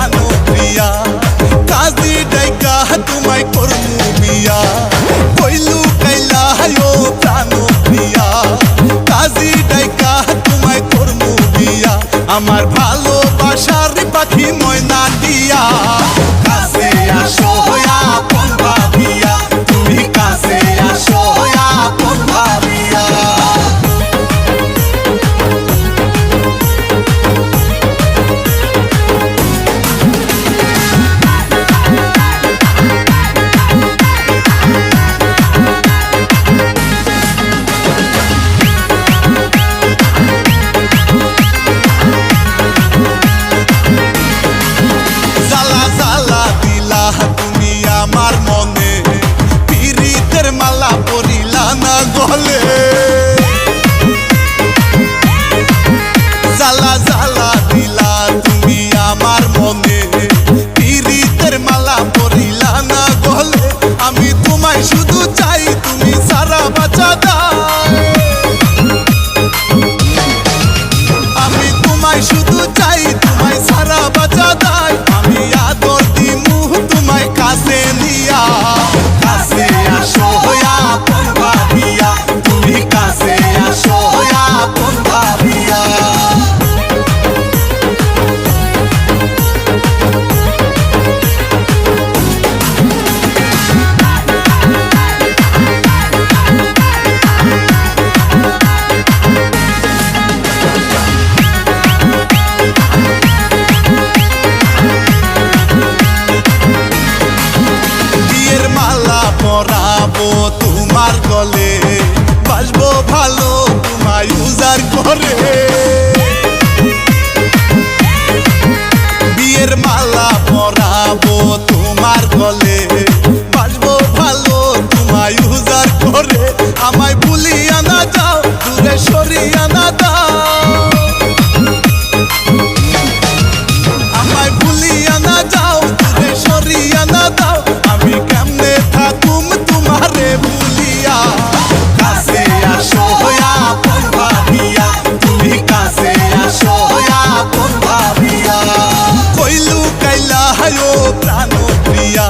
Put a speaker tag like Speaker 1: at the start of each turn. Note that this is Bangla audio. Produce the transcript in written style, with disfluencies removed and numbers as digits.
Speaker 1: প্রাণ প্রিয়া কাজী ডাইকা তোমায় করমু বিয়া কইলু কাইলা ও প্রাণ প্রিয়া কাজী ডাইকা তোমায় করমু বিয়া আমার ভালোবাসার পাখি ময়না দিয়া কাছে আসো আপন ভাবিয়া তুমি কাছে আসো আপন ভাবিয়া আমার মনে পীড়িতের মালা পরিলা না গলে জ্বালা জ্বালা দিলা তুমি আমার মনে পীড়িতের মালা পরিলা না গলে আমি তোমায় শুধু চাই তুমি সারা বাঁচা দাও আমি তোমায় শুধু চাই তোমায় সারা বাঁচা দাই আমি আদর দিমু তোমায় কাছে নিয়া কাছে আসো আপন ভাবিয়া তুমি কাছে আসো আপন ভাবিয়া পরাবো তোমার গলে বাসবো ভালো তোমায় উজার করে বিয়ের মালা পরাবো তোমার গলে বাসবো ভালো তোমায় উজার করে আমায় ভুলিয়া না যাও দূরে সরিয়া না দাও আমায় ভুলিয়া না যাও দূরে সরিয়া না দাও আমি কেমনে থাকুম তোমারে ভুলিয়া কাছে আসো আপন ভাবিয়া তুমি কাছে আসো আপন ভাবিয়া কইলু কাইলা ও প্রাণ প্রিয়া